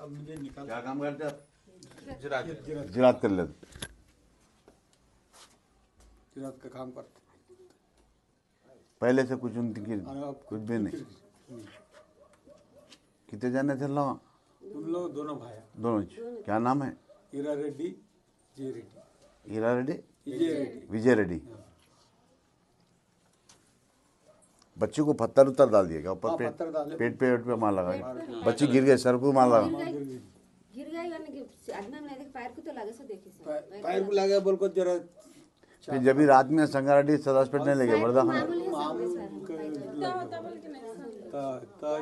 अब मुझे निकाल। क्या काम करते आप? जिरात कर लेते। जिरात का काम करते। पहले से कुछ उनकी कुछ भी नहीं। कितने जाने थे लोग? तुम लोग दोनों भाई। दोनों। क्या नाम है? हीरा रेड्डी, विजय रेड्डी। हीरा रेड्डी, विजय रेड्डी। विजय रेड्डी। बच्ची को पत्थर उतर डाल दिया क्या ऊपर? हाँ, पेट पत्थर डाले। पेट पे मार लगा। बच्ची गिर गई, सर को मार लगा। गिर गई यानी कि आदमी ने देख पैर को तो लगे से देखे से पैर को लगा बोल को जरा फिर जब भी रात में संगारेड्डी सदर हॉस्पिटल नहीं लेके बर्दा खाना।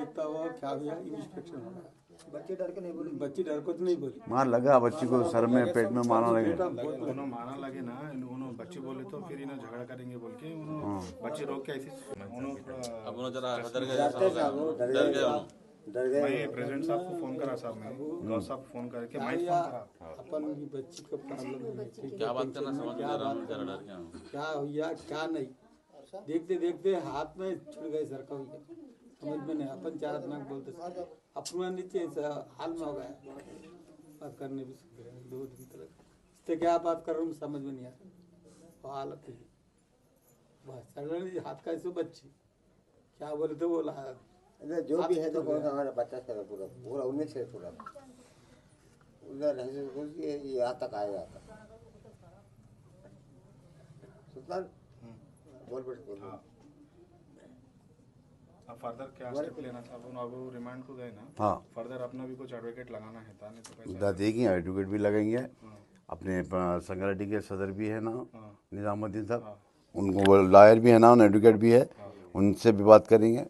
इतना वो क्या भैया इंस्पेक्शन हो रहा है। बच्ची डर के नहीं बोली। बच्ची डर को तो नहीं बोली। मार लगा बच्ची को, सर में पेट में मारना लगे। दोनों मारना लगे ना, उन्होंने बच्ची बोले तो फिर इन्हें झगड़ा करेंगे बोल के उन्होंने बच्ची रोक के ऐसे अब उन्होंने जरा डर गए। मैं प्रेसिडेंट साहब को फोन करा साहब, मैंने गौ साहब को फोन करके मैं फोन करा अपन की बच्ची का प्रॉब्लम है। क्या बात करना समझ में आ रहा हूँ, जरा डर गया हूँ। क्या हुआ क्या नहीं, देखते देखते हाथ में छुड़ गए सर का हुआ, समझ में नहीं। अपन चार दिमाग बोलते अपना नीचे हाल में हो गया, बात करने भी सीख रहे 2 दिन तक। इससे क्या बात कर रहा हूँ समझ में नहीं आ रहा हालत है बस। सडनली हाथ का ऐसे बच्ची क्या बोले थे बोला जो भी है तो कौन सा हमारा बच्चा से पूरा पूरा 19 से पूरा उधर यहाँ तक आएगा। सुल्तान बोल बेटे। अब फर्दर क्या स्टेप लेना था? अब रिमांड को गए ना। हाँ, फर्दर अपना भी कुछ एडवोकेट लगाना है था, नहीं तो कैसे? देखेंगे एडवोकेट भी लगेंगे। अपने संगारेड्डी के सदर भी है ना निजामुद्दीन साहब, उनको लॉयर भी है ना, एडवोकेट भी है, उनसे भी बात करेंगे।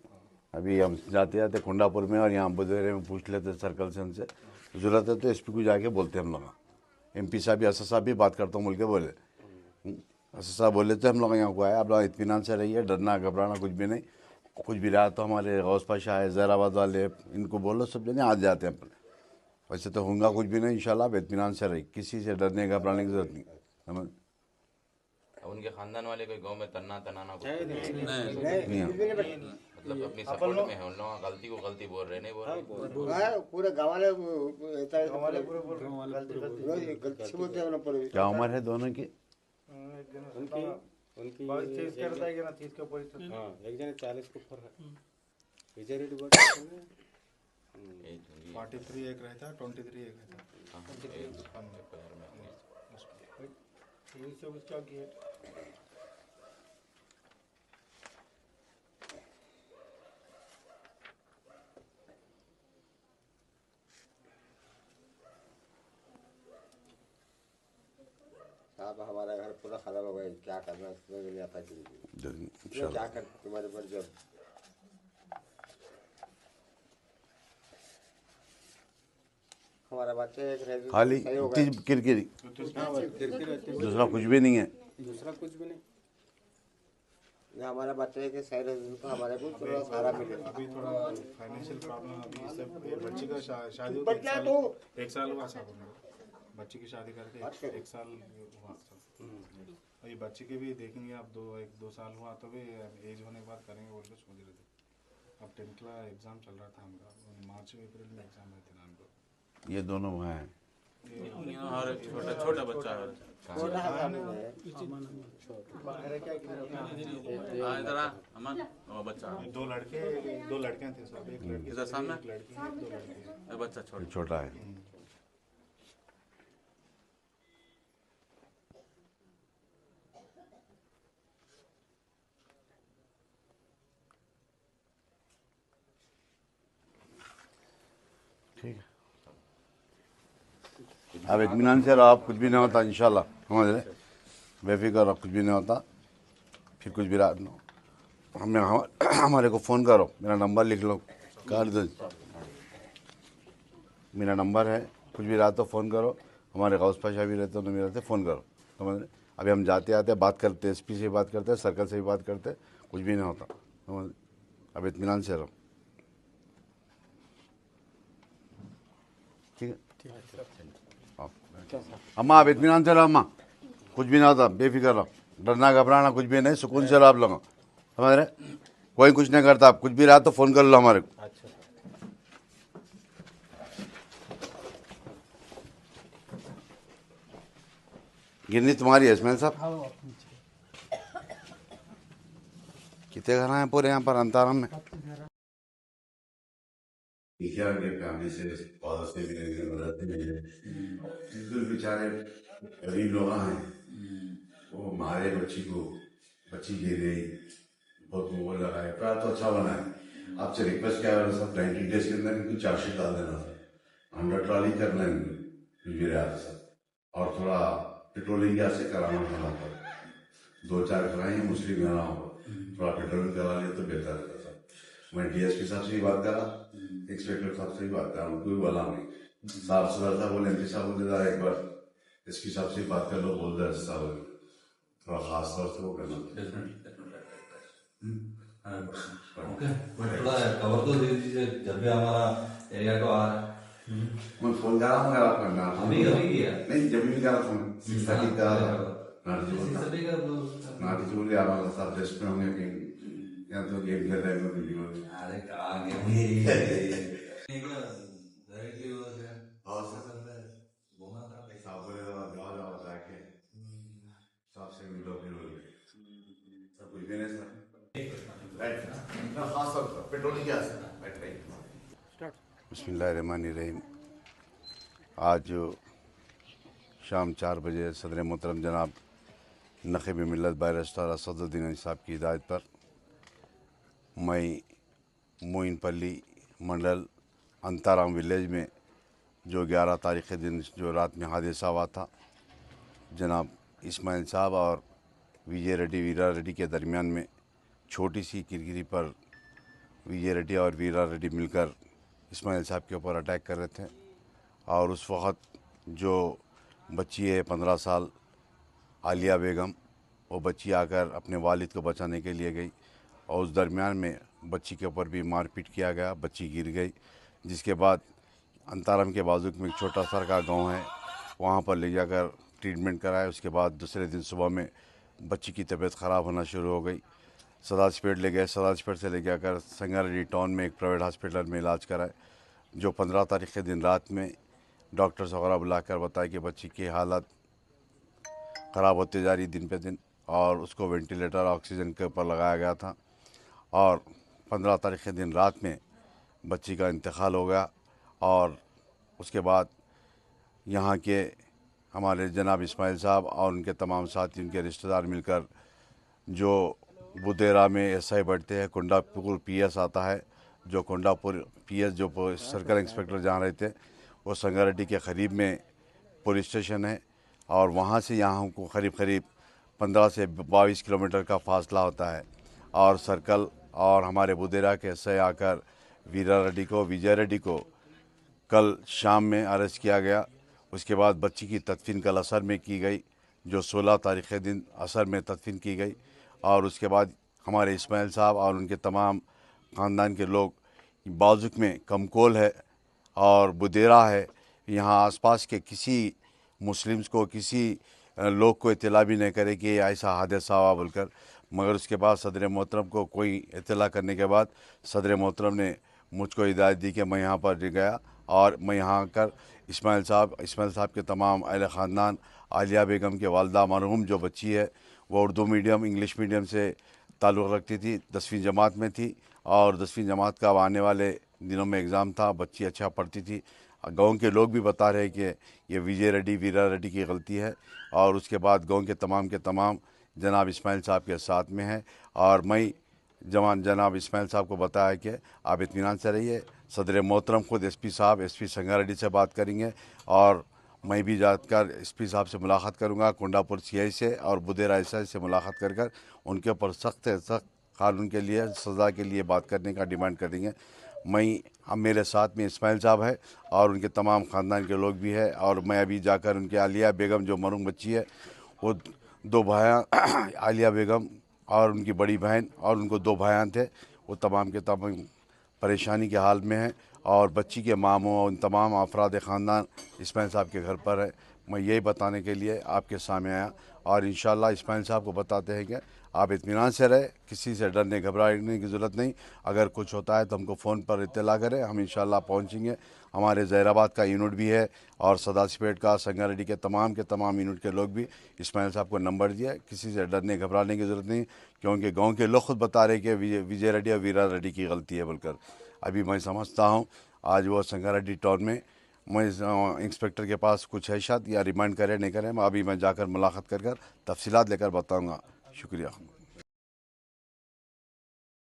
अभी हम जाते जाते खुंडापुर में और यहाँ बुधेरे में पूछ लेते सर्कल से उनसे, जरूरत है तो एसपी को जाके बोलते हम लोग। एमपी साहब भी असद साहब भी बात करता हूँ बोल के बोले। असद साहब बोले तो हम लोग यहाँ को आए, आप लोग इत्मीनान से रहिए, डरना घबराना कुछ भी नहीं। कुछ भी रहा तो हमारे गौस पाशा है, जहराबाद वाले, इनको बोलो सब जने आ जाते हैं अपन। वैसे तो होगा कुछ भी नहीं इंशाल्लाह, आप इत्मीनान से रहिए, किसी से डरने घबराने की जरूरत नहीं। समझ? उनके खानदान वाले कोई गांव में तन्ना तनाना कुछ नहीं मतलब अपनी सपोर्ट में है। उन लोगों गलती को गलती बोल रहे, नहीं बोल रहे। पूरे गाँव वाले क्या उम्र है दोनों की? उनकी 30 करता है कि ना 30 के ऊपर। हाँ, एक जने 40 के ऊपर है। विजय रेड्डी 43 एक रहता, 23 एक रहता। से उसका गेट साहब हमारा घर पूरा खराब हो गया, क्या करना समझ नहीं आता जिंदगी इंशाल्लाह क्या कर तुम्हारे पर। जब हमारा बच्चा एक रह खाली चीज किरकिरी, दूसरा कुछ भी नहीं है। दूसरा कुछ भी नहीं। हमारा बच्चे के सही रहे तो हमारे को थोड़ा सहारा मिलेगा। अभी थोड़ा फाइनेंशियल प्रॉब्लम, अभी सब बच्ची का शादी बट क्या तो एक साल हुआ साहब, बच्ची की शादी करके 1 साल हुआ। अभी बच्ची के भी देखेंगे आप, 1-2 साल हुआ तो भी एज होने के बाद करेंगे बोल के सोच रहे थे। अब 10th का एग्जाम चल रहा था हमारा, मार्च अप्रैल में एग्जाम रहते ना हमको। ये दोनों भाई हैं। और एक छोटा बच्चा है। इधर आ अमन, वो बच्चा। 2 लड़के 2 लड़कियां थे सब, एक लड़की इधर सामने, एक लड़की, 2 लड़के। बच्चा छोटा है। ठीक है, अब इत्मीनान से रहो, आप कुछ भी नहीं होता इंशाल्लाह, समझ रहे, बेफिक्र रहो, कुछ भी नहीं होता। फिर कुछ भी रात नो हमारे को फ़ोन करो, मेरा नंबर लिख लो, कर दो, मेरा नंबर है। कुछ भी रात तो फ़ोन करो, हमारे गौस पाशा भी रहते, उन्हें भी रहते, फ़ोन करो, समझ रहे। अभी हम जाते आते बात करते, एसपी से बात करते, सर्कल से भी बात करते, कुछ भी नहीं होता, समझ। अब इत्मीनान से रहो, ठीक है। अम्मा आप इत्मीनान से रहो, अम्मा कुछ भी ना होता, बेफिक्र रहो, डरना घबराना कुछ भी नहीं, सुकून से रहो आप लोग, समझ रहे। कोई कुछ नहीं करता, आप कुछ भी रहा तो फ़ोन कर लो हमारे को। गिरनी तुम्हारी है इसमाइल साहब? हाँ वो अपनी छे। कितने घर हैं पूरे यहाँ पर अंताराम में? बाकी घर क्या फैमिली से फादर से भी नहीं मदद नहीं है, बिल्कुल बेचारे गरीब लोग हैं। वो मारे बच्ची गिर गई, बहुत वो लगाए, प्रार तो अच्छा बना है। आपसे रिक्वेस्ट क्या है, सब 90 डेज के अंदर इनको चार्जशीट डाल देना था, अंडर ट्रॉली करना है सब, और थोड़ा पेट्रोलिंग से कराना था वहाँ पर, 2-4 कराएंगे मुस्लिम गाना हो, थोड़ा पेट्रोलिंग करा लिया तो बेहतर रहता था। मैं डीएसपी साहब से भी बात करा, इंस्पेक्टर साहब से भी बात करा, उनको भी बोला नहीं, साफ सुथरा था, बोले एमपी साहब बोले एक बार एसपी साहब से बात कर लो, बोल दे साहब थोड़ा खास तौर से वो करना। थोड़ा कवर तो दे दीजिए जब भी हमारा एरिया को आ रहा है। मैं फोन कर रहा हूँ अगर आप करना अभी किया नहीं, जब भी करा फोन 6:30 करा था, सभी का नाटी से बोले हमारा साथ रेस्ट में होंगे कहीं, या तो गेम खेल रहे हैं वीडियो में। अरे कहाँ गए घूमा था साफ बोले जाओ जाके साफ से मिलो फिर सब कुछ देने सर राइट ना, खास तौर पर पेट्रोलिंग क्या है राइट। बिस्मिल्लाहिर्रहमानिर्रहीम। आज शाम 4 बजे सदर मोहतरम जनाब नक़ीब मिल्लत बैरिस्टर असदुद्दीन साहब की हिदायत पर मैं मोइनपल्ली मंडल अंताराम विलेज में जो 11 तारीख़ के दिन जो रात में हादसा हुआ था, जनाब इस्माइल साहब और विजय रेड्डी वीरा रेड्डी के दरमियान में छोटी सी किरकिरी पर विजय रेड्डी और वीरा रेड्डी मिलकर इस्माइल साहब के ऊपर अटैक कर रहे थे। और उस वक़्त जो बच्ची है 15 साल आलिया बेगम, वो बच्ची आकर अपने वालिद को बचाने के लिए गई और उस दरमियान में बच्ची के ऊपर भी मारपीट किया गया, बच्ची गिर गई, जिसके बाद अंताराम के बाजू में एक छोटा सा का गाँव है, वहाँ पर ले जाकर ट्रीटमेंट कराया। उसके बाद दूसरे दिन सुबह में बच्ची की तबीयत ख़राब होना शुरू हो गई, सदाजपेट ले गए, सदाजपेट से ले जाकर संगारेड्डी टाउन में एक प्राइवेट हॉस्पिटल में इलाज कराए। जो 15 तारीख़ के दिन रात में डॉक्टर्स वगैरह बुलाकर बताया कि बच्ची की हालत ख़राब होती जा रही दिन पे दिन, और उसको वेंटिलेटर ऑक्सीजन के ऊपर लगाया गया था। और 15 तारीख़ के दिन रात में बच्ची का इंतकाल हो गया। और उसके बाद यहाँ के हमारे जनाब इस्माइल साहब और उनके तमाम साथी, उनके रिश्तेदार मिलकर जो बुदेरा में एसआई बैठते हैं, कुंडापुर पीएस आता है, जो कुंडापुर पीएस जो सर्कल इंस्पेक्टर जहाँ रहते हैं वो संगारेड्डी के करीब में पुलिस स्टेशन है, और वहाँ से यहाँ हमको करीब 15 से 22 किलोमीटर का फासला होता है। और सर्कल और हमारे बुदेरा के एसआई आकर वीरा रेड्डी को, विजय रेड्डी को कल शाम में अरेस्ट किया गया। उसके बाद बच्ची की तदफीन कल असर में की गई, जो 16 तारीख़ के दिन असर में तदफीन की गई। और उसके बाद हमारे इस्माइल साहब और उनके तमाम ख़ानदान के लोग बाजुक में कमकोल है और बुदेरा है, यहाँ आसपास के किसी मुस्लिम्स को, किसी लोग को इत्तला भी नहीं करे कि ऐसा हादसा हुआ बोलकर। मगर उसके बाद सदर मोहतरम को कोई इत्तला करने के बाद सदर मोहतरम ने मुझको हिदायत दी कि मैं यहाँ पर गया और मैं यहाँ आकर इस्माइल साहब के तमाम अहले ख़ानदान, आलिया बेगम के वालदा मरहूम जो बच्ची है वो उर्दू मीडियम इंग्लिश मीडियम से ताल्लुक़ रखती थी, 10वीं जमात में थी और 10वीं जमात का आने वाले दिनों में एग्ज़ाम था, बच्ची अच्छा पढ़ती थी। गांव के लोग भी बता रहे कि ये विजय रेड्डी वीरा रेड्डी की गलती है। और उसके बाद गांव के तमाम जनाब इस्माइल साहब के साथ में है। और मैं जनाब इस्माइल साहब को बताया कि आप इत्मीनान से रहिए, सदर मोहतरम खुद एसपी संगारेड्डी से बात करेंगे और मैं भी जाकर एसपी साहब से मुलाकात करूंगा, कुंडापुर सीआई से और बुदेरा एसआई से मुलाकात कर उनके ऊपर सख्त कानून के लिए, सज़ा के लिए बात करने का डिमांड करेंगे। हम मेरे साथ में इस्माइल साहब है और उनके तमाम ख़ानदान के लोग भी है। और मैं अभी जाकर उनके आलिया बेगम जो मरूम बच्ची है, वो 2 भाई आलिया बेगम और उनकी बड़ी बहन और उनको 2 भाई थे, वो तमाम के तमाम परेशानी के हाल में है। और बच्ची के मामों और उन तमाम अफराद ख़ानदान इस्माइल साहब के घर पर है। मैं यही बताने के लिए आपके सामने आया और इंशाअल्लाह इस्माइल साहब को बताते हैं कि आप इत्मीनान से रहे, किसी से डरने घबराने की ज़रूरत नहीं। अगर कुछ होता है तो हमको फ़ोन पर इत्तला करें, हम इंशाल्लाह पहुंचेंगे। हमारे जहराबाद का यूनिट भी है और सदाशिवपेट का, संगारेड्डी के तमाम यूनिट के लोग भी इस्माइल साहब को नंबर दिया है। किसी से डरने घबराने की ज़रूरत नहीं, क्योंकि गांव के लोग खुद बता रहे कि विजय रेड्डी और वीरा रेड्डी की गलती है बोलकर। अभी मैं समझता हूँ आज वो संगारेड्डी टाउन में, मैं इंस्पेक्टर के पास कुछ है शायद, या रिमांड करे नहीं करे, अभी मैं जाकर मुलाकात कर तफसीलात लेकर बताऊँगा। शुक्रिया।